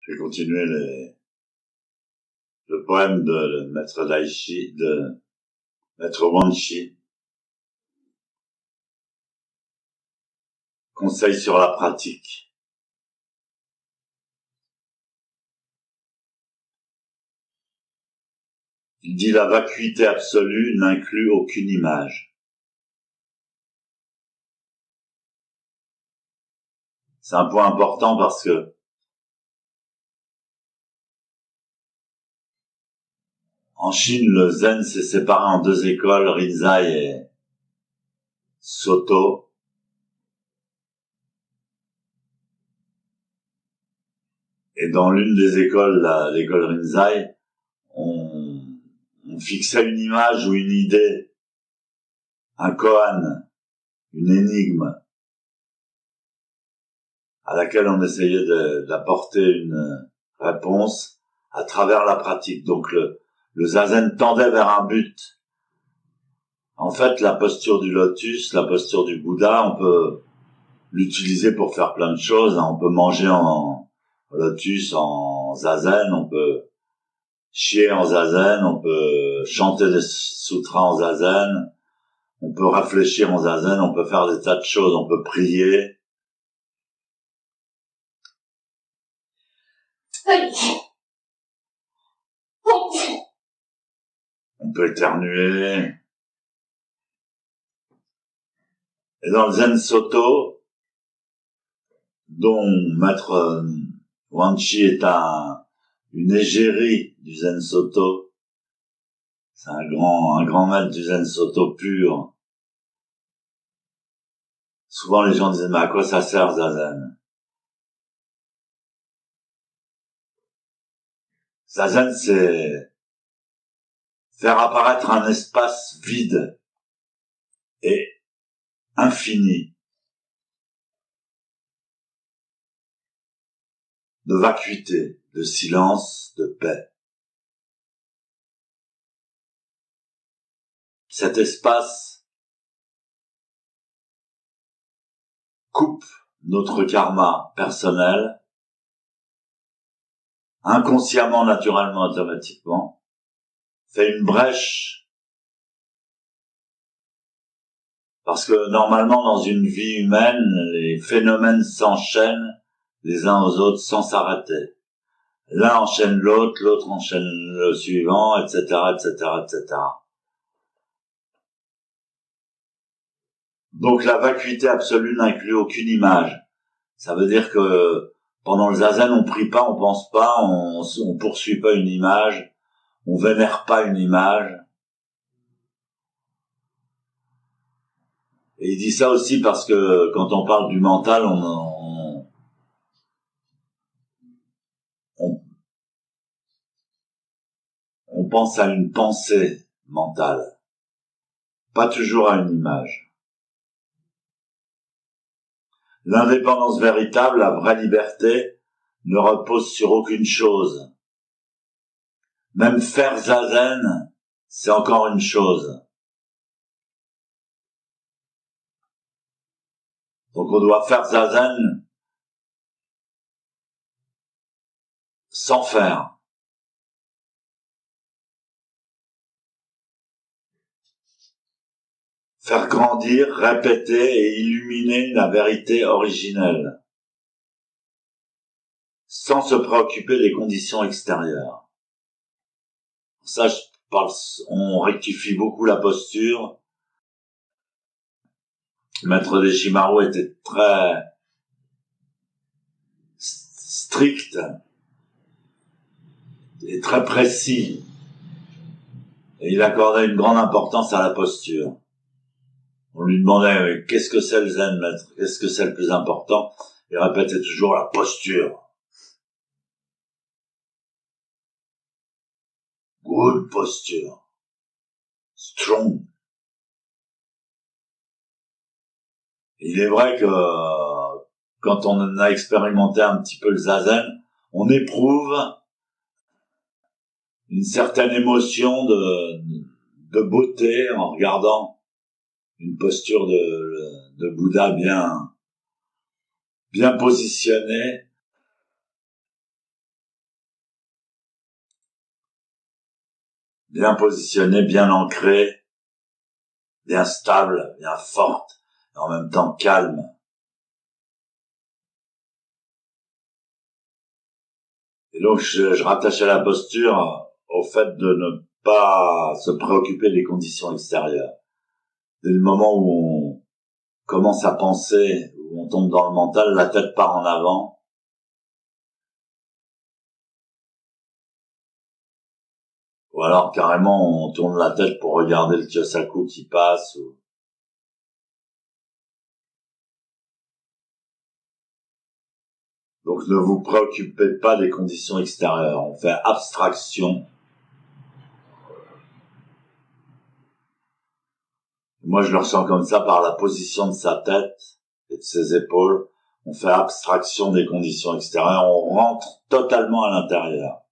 Je vais continuer le poème de Maître Daishi, de Maître Wanshi. Conseil sur la pratique. Il dit: la vacuité absolue n'inclut aucune image. C'est un point important parce que en Chine, le zen s'est séparé en deux écoles, Rinzai et Soto. Et dans l'une des écoles, l'école Rinzai, on fixait une image ou une idée, un koan, une énigme, à laquelle on essayait d'apporter une réponse à travers la pratique. Donc le zazen tendait vers un but. En fait, la posture du lotus, la posture du Bouddha, on peut l'utiliser pour faire plein de choses. On peut manger en lotus, en zazen, on peut chier en zazen, on peut chanter des sutras en zazen, on peut réfléchir en zazen, on peut faire des tas de choses, on peut prier. On peut éternuer. Et dans le Zen Soto, dont Maître Wanshi est une égérie du Zen Soto, c'est un grand maître du Zen Soto pur. Souvent les gens disent: mais à quoi ça sert Zazen? Zazen, c'est faire apparaître un espace vide et infini de vacuité, de silence, de paix. Cet espace coupe notre karma personnel, inconsciemment, naturellement, automatiquement, fait une brèche, parce que normalement, dans une vie humaine, les phénomènes s'enchaînent les uns aux autres sans s'arrêter. L'un enchaîne l'autre, l'autre enchaîne le suivant, etc., etc., etc. Donc la vacuité absolue n'inclut aucune image. Ça veut dire que pendant le zazen, on prie pas, on pense pas, on poursuit pas une image, on vénère pas une image. Et il dit ça aussi parce que quand on parle du mental, on pense à une pensée mentale, pas toujours à une image. L'indépendance véritable, la vraie liberté, ne repose sur aucune chose. Même faire zazen, c'est encore une chose. Donc on doit faire zazen sans faire. Faire grandir, répéter et illuminer la vérité originelle, sans se préoccuper des conditions extérieures. Ça, on rectifie beaucoup la posture. Maître Deshimaru était très strict et très précis. Et il accordait une grande importance à la posture. On lui demandait: qu'est-ce que c'est le zen, maître? Qu'est-ce que c'est le plus important? Il répétait toujours: la posture. Good posture. Strong. Il est vrai que quand on a expérimenté un petit peu le zazen, on éprouve une certaine émotion de beauté en regardant une posture de Bouddha bien positionnée, bien positionnée, bien ancrée, bien stable, bien forte, et en même temps calme. Et donc, je rattachais la posture au fait de ne pas se préoccuper des conditions extérieures. Dès le moment où on commence à penser, où on tombe dans le mental, la tête part en avant. Ou alors, carrément, on tourne la tête pour regarder le Kyosaku qui passe. Donc, ne vous préoccupez pas des conditions extérieures. On fait abstraction. Moi, je le ressens comme ça par la position de sa tête et de ses épaules. On fait abstraction des conditions extérieures. On rentre totalement à l'intérieur.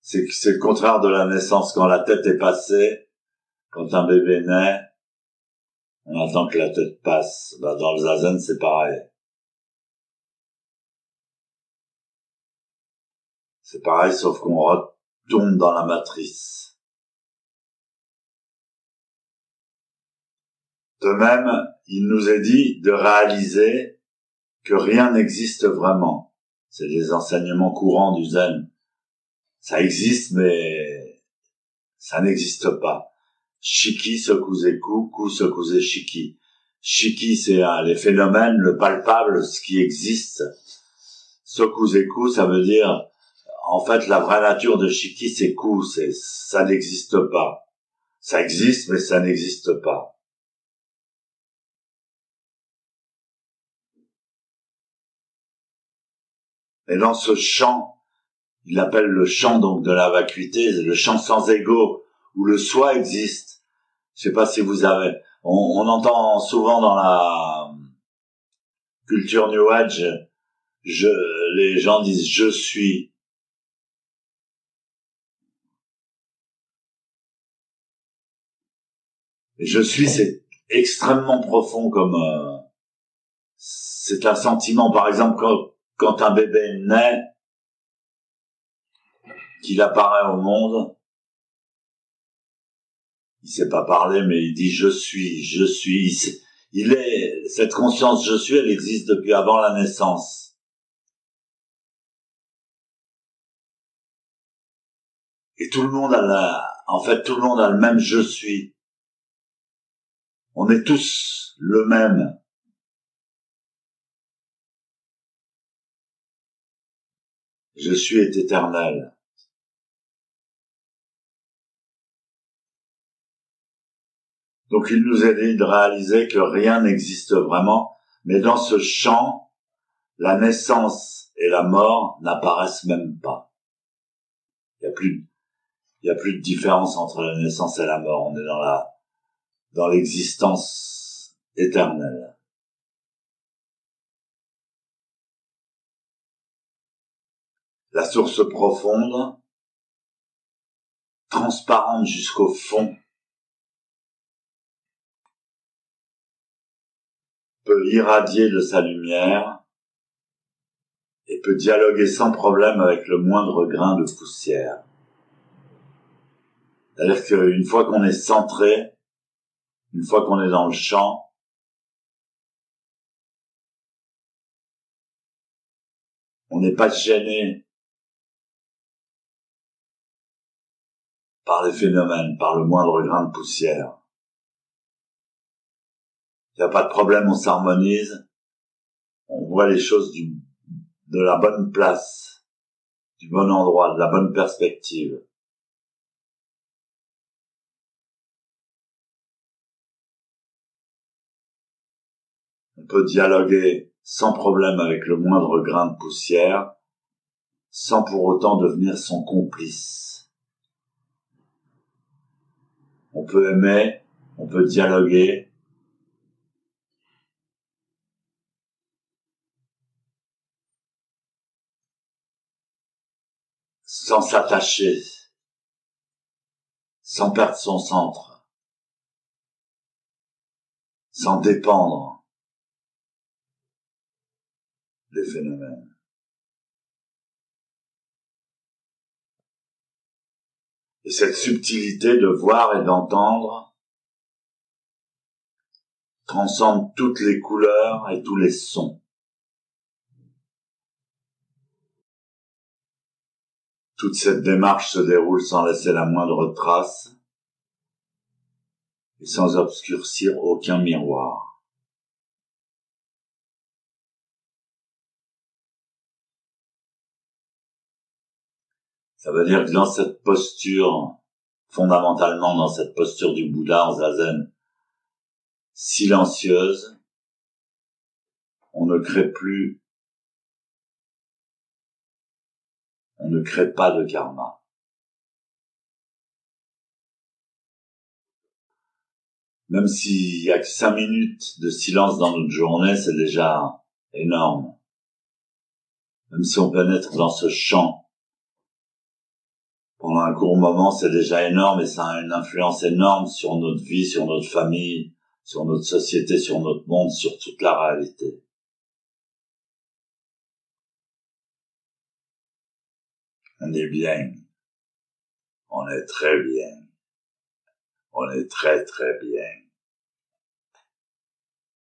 C'est le contraire de la naissance. Quand la tête est passée, quand un bébé naît, on attend que la tête passe. Dans le zazen, c'est pareil. C'est pareil, sauf qu'on retourne dans la matrice. De même, il nous est dit de réaliser que rien n'existe vraiment. C'est les enseignements courants du zen. Ça existe, mais ça n'existe pas. Shiki sokuzeku, ku sokuze shiki. Shiki, c'est les phénomènes, le palpable, ce qui existe. Sokuzeku, ça veut dire, en fait, la vraie nature de Shiki, c'est ku, ça n'existe pas. Ça existe, mais ça n'existe pas. Et dans ce champ, il appelle le champ donc de la vacuité, le champ sans ego, où le soi existe. Je sais pas si vous avez, on entend souvent dans la culture New Age, les gens disent je suis. Et je suis, c'est extrêmement profond comme, c'est un sentiment. Par exemple, quand un bébé naît, qu'il apparaît au monde, il sait pas parler, mais il dit je suis, je suis. Cette conscience je suis, elle existe depuis avant la naissance. Et tout le monde tout le monde a le même je suis. On est tous le même. Je suis est éternel. Donc il nous est dit de réaliser que rien n'existe vraiment, mais dans ce champ, la naissance et la mort n'apparaissent même pas. Il y a plus de différence entre la naissance et la mort. On est dans l'existence éternelle. La source profonde, transparente jusqu'au fond, peut irradier de sa lumière et peut dialoguer sans problème avec le moindre grain de poussière. C'est-à-dire qu'une fois qu'on est centré, une fois qu'on est dans le champ, on n'est pas gêné par les phénomènes, par le moindre grain de poussière. Il n'y a pas de problème, on s'harmonise, on voit les choses de la bonne place, du bon endroit, de la bonne perspective. On peut dialoguer sans problème avec le moindre grain de poussière, sans pour autant devenir son complice. On peut aimer, on peut dialoguer, sans s'attacher, sans perdre son centre, sans dépendre des phénomènes. Et cette subtilité de voir et d'entendre transcende toutes les couleurs et tous les sons. Toute cette démarche se déroule sans laisser la moindre trace et sans obscurcir aucun miroir. Ça veut dire que dans cette posture, fondamentalement dans cette posture du Bouddha en zazen, silencieuse, on ne crée pas de karma. Même s'il y a que 5 minutes de silence dans notre journée, c'est déjà énorme. Même si on pénètre dans ce champ pendant un court moment, c'est déjà énorme et ça a une influence énorme sur notre vie, sur notre famille, sur notre société, sur notre monde, sur toute la réalité. On est bien. On est très bien. On est très très bien.